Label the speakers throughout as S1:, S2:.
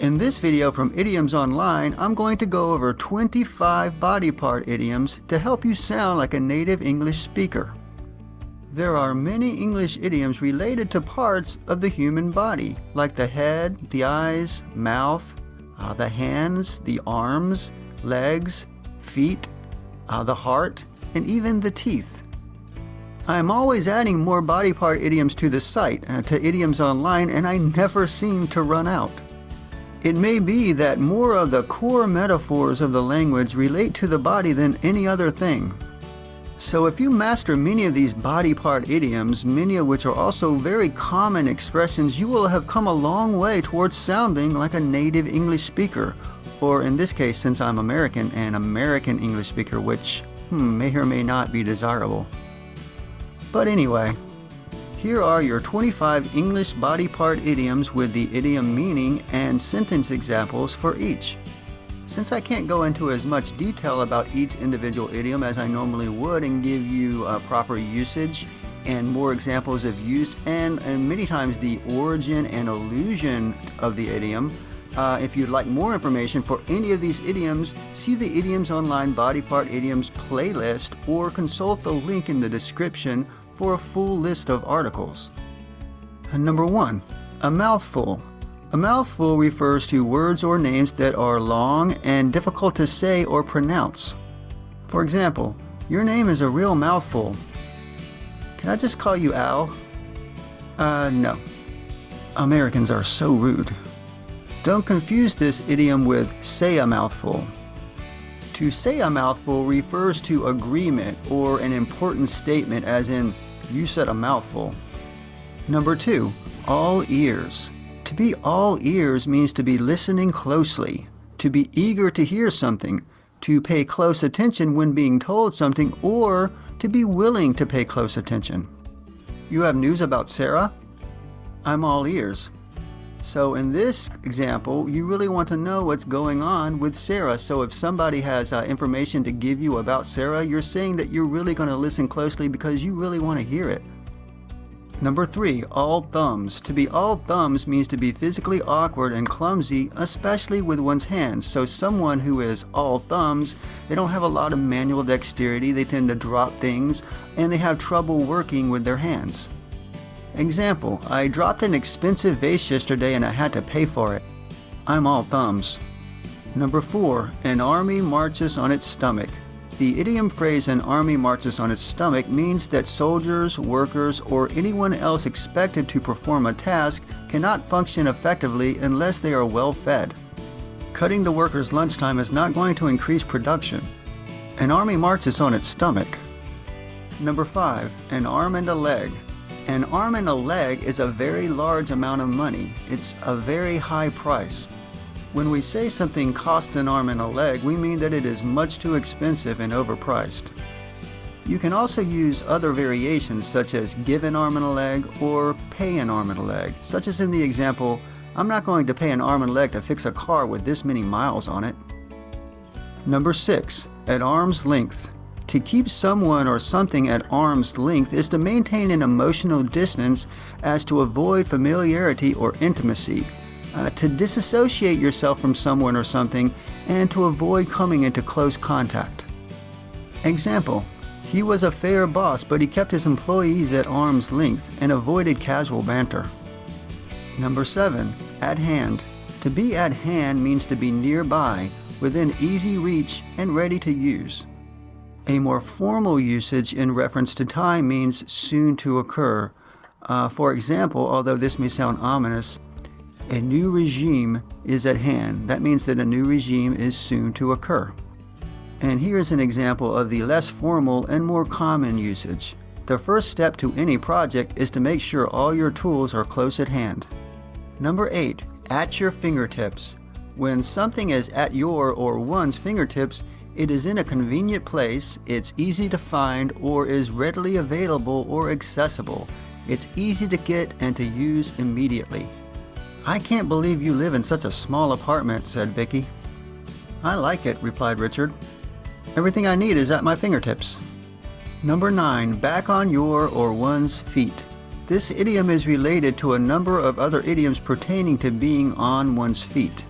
S1: In this video from Idioms.Online, I'm going to go over 25 body part idioms to help you sound like a native English speaker. There are many English idioms related to parts of the human body, like the head, the eyes, mouth, the hands, the arms, legs, feet, the heart, and even the teeth. I'm always adding more body part idioms to the site, to Idioms.Online, and I never seem to run out. It may be that more of the core metaphors of the language relate to the body than any other thing. So if you master many of these body part idioms, many of which are also very common expressions, you will have come a long way towards sounding like a native English speaker, or in this case, since I'm American, an American English speaker, which may or may not be desirable. But anyway, here are your 25 English body part idioms with the idiom meaning and sentence examples for each. Since I can't go into as much detail about each individual idiom as I normally would and give you proper usage and more examples of use and many times the origin and allusion of the idiom, if you'd like more information for any of these idioms, see the Idioms.Online Body Part Idioms playlist or consult the link in the description for a full list of articles. Number 1. A mouthful. A mouthful refers to words or names that are long and difficult to say or pronounce. For example, your name is a real mouthful. Can I just call you Al? No. Americans are so rude. Don't confuse this idiom with say a mouthful. To say a mouthful refers to agreement or an important statement, as in, you said a mouthful. Number 2, all ears. To be all ears means to be listening closely, to be eager to hear something, to pay close attention when being told something, or to be willing to pay close attention. You have news about Sarah? I'm all ears. So in this example, you really want to know what's going on with Sarah. So if somebody has information to give you about Sarah, you're saying that you're really going to listen closely because you really want to hear it. Number 3, all thumbs. To be all thumbs means to be physically awkward and clumsy, especially with one's hands. So someone who is all thumbs, they don't have a lot of manual dexterity, they tend to drop things, and they have trouble working with their hands. Example, I dropped an expensive vase yesterday and I had to pay for it. I'm all thumbs. Number 4, an army marches on its stomach. The idiom phrase an army marches on its stomach means that soldiers, workers, or anyone else expected to perform a task cannot function effectively unless they are well fed. Cutting the workers' lunchtime is not going to increase production. An army marches on its stomach. Number 5, an arm and a leg. An arm and a leg is a very large amount of money. It's a very high price. When we say something costs an arm and a leg, we mean that it is much too expensive and overpriced. You can also use other variations such as give an arm and a leg or pay an arm and a leg, such as in the example, I'm not going to pay an arm and a leg to fix a car with this many miles on it. Number 6, at arm's length. To keep someone or something at arm's length is to maintain an emotional distance as to avoid familiarity or intimacy, to disassociate yourself from someone or something, and to avoid coming into close contact. Example, he was a fair boss, but he kept his employees at arm's length and avoided casual banter. Number 7, at hand. To be at hand means to be nearby, within easy reach, and ready to use. A more formal usage in reference to time means soon to occur. For example, although this may sound ominous, a new regime is at hand. That means that a new regime is soon to occur. And here is an example of the less formal and more common usage. The first step to any project is to make sure all your tools are close at hand. Number 8, at your fingertips. When something is at your or one's fingertips, it is in a convenient place, it's easy to find, or is readily available or accessible. It's easy to get and to use immediately. I can't believe you live in such a small apartment, said Vicky. I like it, replied Richard. Everything I need is at my fingertips. Number 9, back on your or one's feet. This idiom is related to a number of other idioms pertaining to being on one's feet.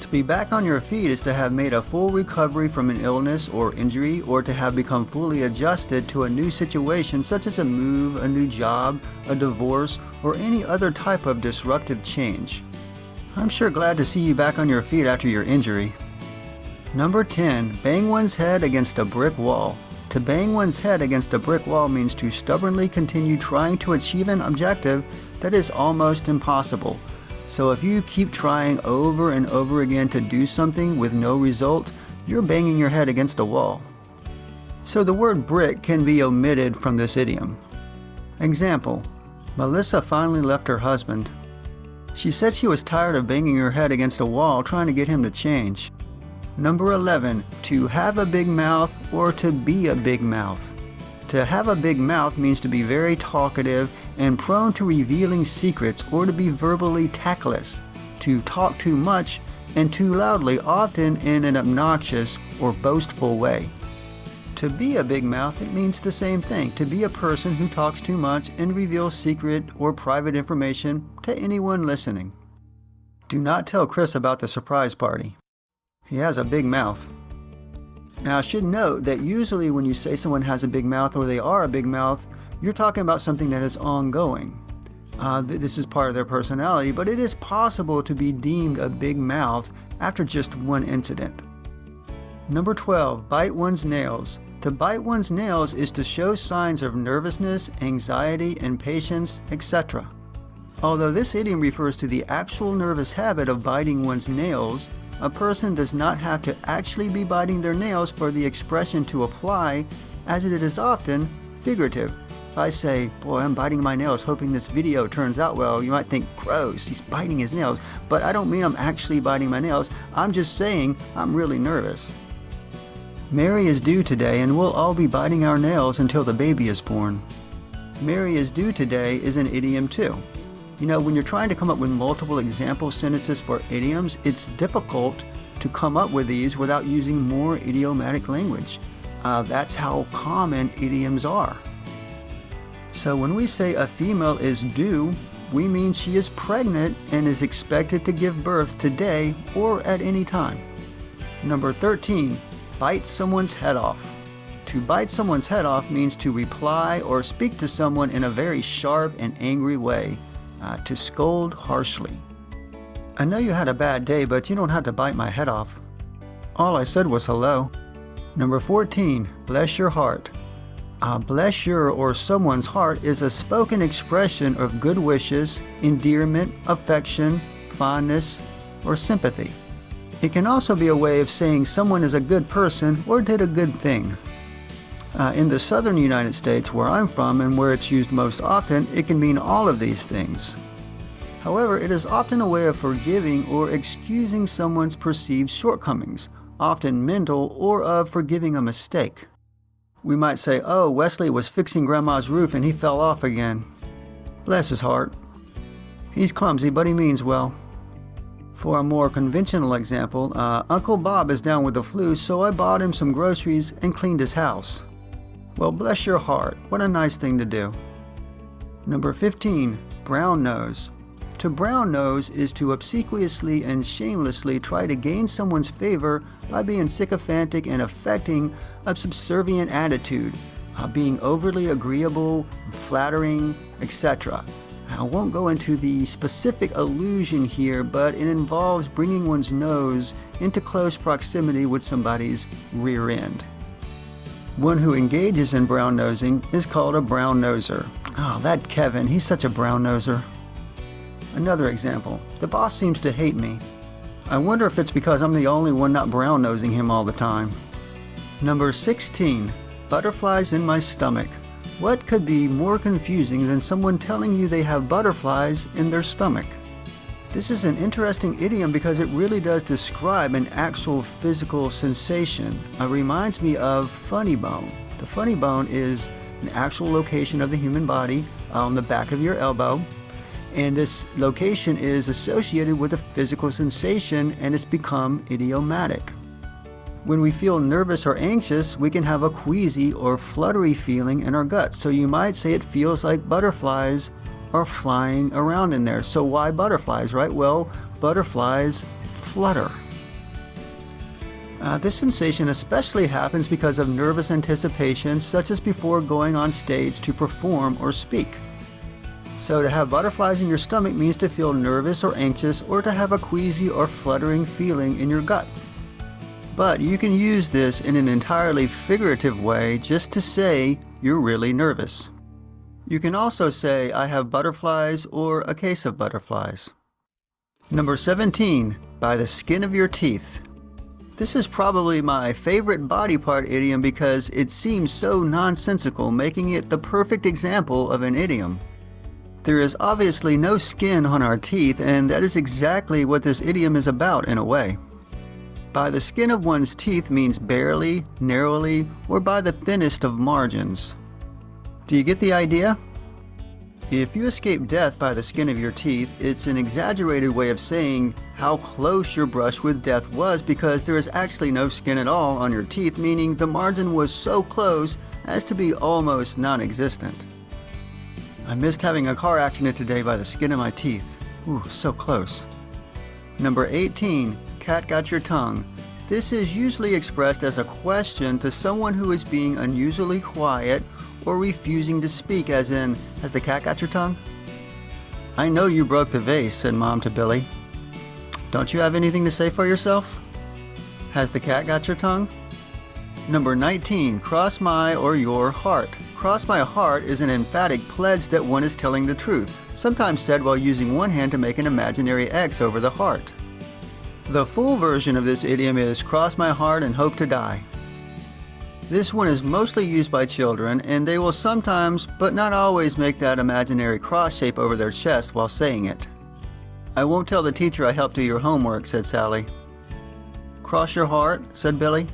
S1: To be back on your feet is to have made a full recovery from an illness or injury, or to have become fully adjusted to a new situation such as a move, a new job, a divorce, or any other type of disruptive change. I'm sure glad to see you back on your feet after your injury. Number 10. Bang one's head against a brick wall. To bang one's head against a brick wall means to stubbornly continue trying to achieve an objective that is almost impossible. So if you keep trying over and over again to do something with no result, you're banging your head against a wall. So the word brick can be omitted from this idiom. Example: Melissa finally left her husband. She said she was tired of banging her head against a wall trying to get him to change. Number 11. To have a big mouth or to be a big mouth. To have a big mouth means to be very talkative and prone to revealing secrets, or to be verbally tactless, to talk too much and too loudly, often in an obnoxious or boastful way. To be a big mouth, it means the same thing, to be a person who talks too much and reveals secret or private information to anyone listening. Do not tell Chris about the surprise party. He has a big mouth. Now I should note that usually when you say someone has a big mouth or they are a big mouth, you're talking about something that is ongoing. This is part of their personality, but it is possible to be deemed a big mouth after just one incident. Number 12. Bite one's nails. To bite one's nails is to show signs of nervousness, anxiety, impatience, etc. Although this idiom refers to the actual nervous habit of biting one's nails, a person does not have to actually be biting their nails for the expression to apply, as it is often figurative. If I say, boy, I'm biting my nails hoping this video turns out well, you might think, gross, he's biting his nails. But I don't mean I'm actually biting my nails. I'm just saying I'm really nervous. Mary is due today, and we'll all be biting our nails until the baby is born. Mary is due today is an idiom too. You know, when you're trying to come up with multiple example sentences for idioms, it's difficult to come up with these without using more idiomatic language. That's how common idioms are. So when we say a female is due, we mean she is pregnant and is expected to give birth today or at any time. Number 13. Bite someone's head off. To bite someone's head off means to reply or speak to someone in a very sharp and angry way. To scold harshly. I know you had a bad day, but you don't have to bite my head off. All I said was hello. Number 14. Bless your heart. Bless your or someone's heart is a spoken expression of good wishes, endearment, affection, fondness, or sympathy. It can also be a way of saying someone is a good person or did a good thing. In the southern United States, where I'm from and where it's used most often, it can mean all of these things. However, it is often a way of forgiving or excusing someone's perceived shortcomings, often mental, or of forgiving a mistake. We might say, oh, Wesley was fixing Grandma's roof and he fell off again. Bless his heart. He's clumsy, but he means well. For a more conventional example, Uncle Bob is down with the flu, so I bought him some groceries and cleaned his house. Well, bless your heart. What a nice thing to do. Number 15. Brown nose. To brown nose is to obsequiously and shamelessly try to gain someone's favor by being sycophantic and affecting a subservient attitude, being overly agreeable, flattering, etc. I won't go into the specific allusion here, but it involves bringing one's nose into close proximity with somebody's rear end. One who engages in brown nosing is called a brown noser. Oh, that Kevin, he's such a brown noser. Another example, the boss seems to hate me. I wonder if it's because I'm the only one not brown nosing him all the time. Number 16, butterflies in my stomach. What could be more confusing than someone telling you they have butterflies in their stomach? This is an interesting idiom because it really does describe an actual physical sensation. It reminds me of funny bone. The funny bone is an actual location of the human body on the back of your elbow. And this location is associated with a physical sensation, and it's become idiomatic. When we feel nervous or anxious, we can have a queasy or fluttery feeling in our gut. So you might say it feels like butterflies are flying around in there. So why butterflies, right? Well, butterflies flutter. This sensation especially happens because of nervous anticipation, such as before going on stage to perform or speak. So to have butterflies in your stomach means to feel nervous or anxious, or to have a queasy or fluttering feeling in your gut. But you can use this in an entirely figurative way just to say you're really nervous. You can also say, I have butterflies, or a case of butterflies. Number 17, by the skin of your teeth. This is probably my favorite body part idiom because it seems so nonsensical, making it the perfect example of an idiom. There is obviously no skin on our teeth, and that is exactly what this idiom is about in a way. By the skin of one's teeth means barely, narrowly, or by the thinnest of margins. Do you get the idea? If you escape death by the skin of your teeth, it's an exaggerated way of saying how close your brush with death was, because there is actually no skin at all on your teeth, meaning the margin was so close as to be almost non-existent. I missed having a car accident today by the skin of my teeth. Ooh, so close. Number 18, cat got your tongue. This is usually expressed as a question to someone who is being unusually quiet or refusing to speak, as in, has the cat got your tongue? I know you broke the vase, said Mom to Billy. Don't you have anything to say for yourself? Has the cat got your tongue? Number 19, cross my or your heart. Cross my heart is an emphatic pledge that one is telling the truth, sometimes said while using one hand to make an imaginary X over the heart. The full version of this idiom is cross my heart and hope to die. This one is mostly used by children, and they will sometimes, but not always, make that imaginary cross shape over their chest while saying it. I won't tell the teacher I helped do your homework, said Sally. Cross your heart, said Billy.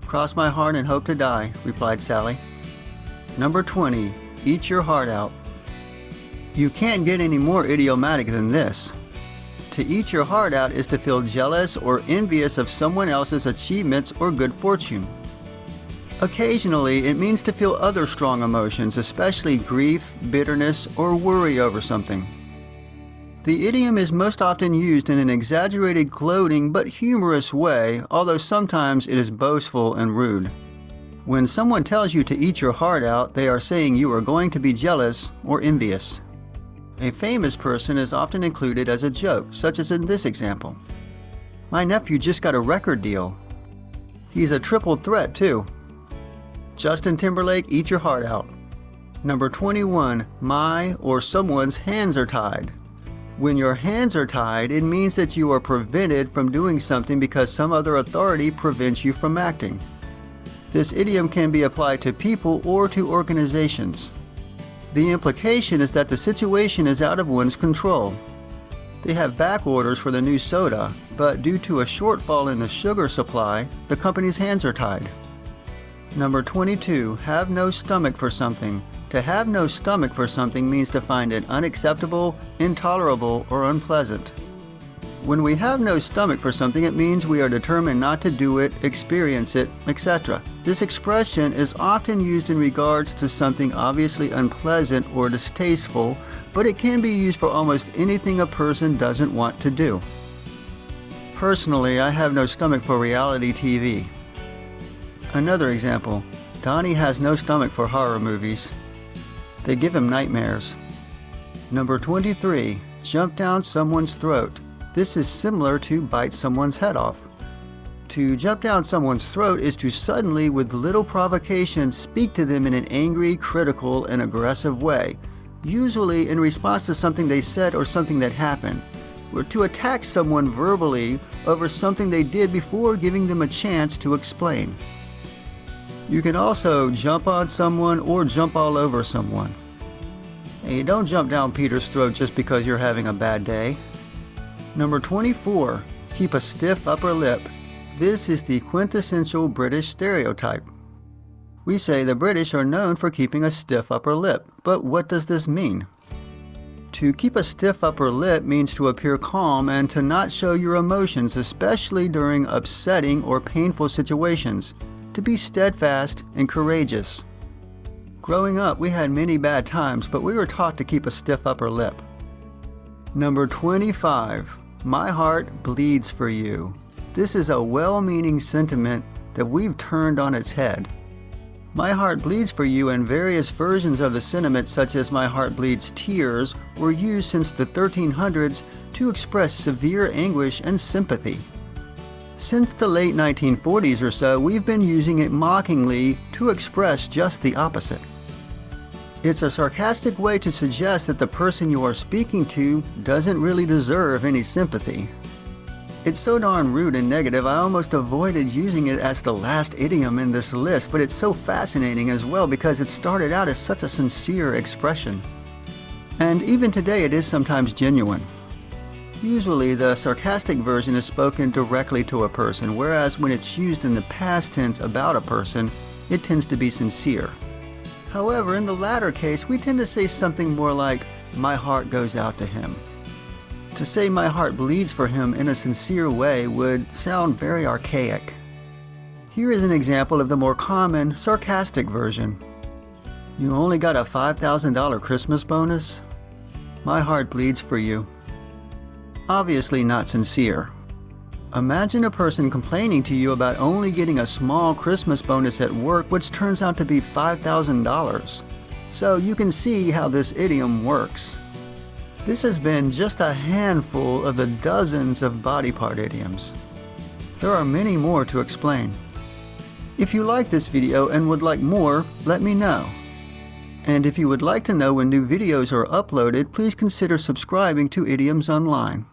S1: Cross my heart and hope to die, replied Sally. Number 20, eat your heart out. You can't get any more idiomatic than this. To eat your heart out is to feel jealous or envious of someone else's achievements or good fortune. Occasionally, it means to feel other strong emotions, especially grief, bitterness, or worry over something. The idiom is most often used in an exaggerated, gloating, but humorous way, although sometimes it is boastful and rude. When someone tells you to eat your heart out, they are saying you are going to be jealous or envious. A famous person is often included as a joke, such as in this example. My nephew just got a record deal. He's a triple threat, too. Justin Timberlake, eat your heart out. Number 21, my or someone's hands are tied. When your hands are tied, it means that you are prevented from doing something because some other authority prevents you from acting. This idiom can be applied to people or to organizations. The implication is that the situation is out of one's control. They have back orders for the new soda, but due to a shortfall in the sugar supply, the company's hands are tied. Number 22, have no stomach for something. To have no stomach for something means to find it unacceptable, intolerable, or unpleasant. When we have no stomach for something, it means we are determined not to do it, experience it, etc. This expression is often used in regards to something obviously unpleasant or distasteful, but it can be used for almost anything a person doesn't want to do. Personally, I have no stomach for reality TV. Another example, Donnie has no stomach for horror movies. They give him nightmares. Number 23, jump down someone's throat. This is similar to bite someone's head off. To jump down someone's throat is to suddenly, with little provocation, speak to them in an angry, critical, and aggressive way, usually in response to something they said or something that happened, or to attack someone verbally over something they did before giving them a chance to explain. You can also jump on someone or jump all over someone. Hey, don't jump down Peter's throat just because you're having a bad day. Number 24, keep a stiff upper lip. This is the quintessential British stereotype. We say the British are known for keeping a stiff upper lip, but what does this mean? To keep a stiff upper lip means to appear calm and to not show your emotions, especially during upsetting or painful situations. To be steadfast and courageous. Growing up, we had many bad times, but we were taught to keep a stiff upper lip. Number 25, my heart bleeds for you. This is a well-meaning sentiment that we've turned on its head. My heart bleeds for you and various versions of the sentiment such as my heart bleeds tears were used since the 1300s to express severe anguish and sympathy. Since the late 1940s or so, we've been using it mockingly to express just the opposite. It's a sarcastic way to suggest that the person you are speaking to doesn't really deserve any sympathy. It's so darn rude and negative, I almost avoided using it as the last idiom in this list, but it's so fascinating as well because it started out as such a sincere expression. And even today it is sometimes genuine. Usually the sarcastic version is spoken directly to a person, whereas when it's used in the past tense about a person, it tends to be sincere. However, in the latter case, we tend to say something more like, my heart goes out to him. To say my heart bleeds for him in a sincere way would sound very archaic. Here is an example of the more common, sarcastic version. You only got a $5,000 Christmas bonus? My heart bleeds for you. Obviously not sincere. Imagine a person complaining to you about only getting a small Christmas bonus at work, which turns out to be $5,000. So you can see how this idiom works. This has been just a handful of the dozens of body part idioms. There are many more to explain. If you like this video and would like more, let me know. And if you would like to know when new videos are uploaded, please consider subscribing to Idioms Online.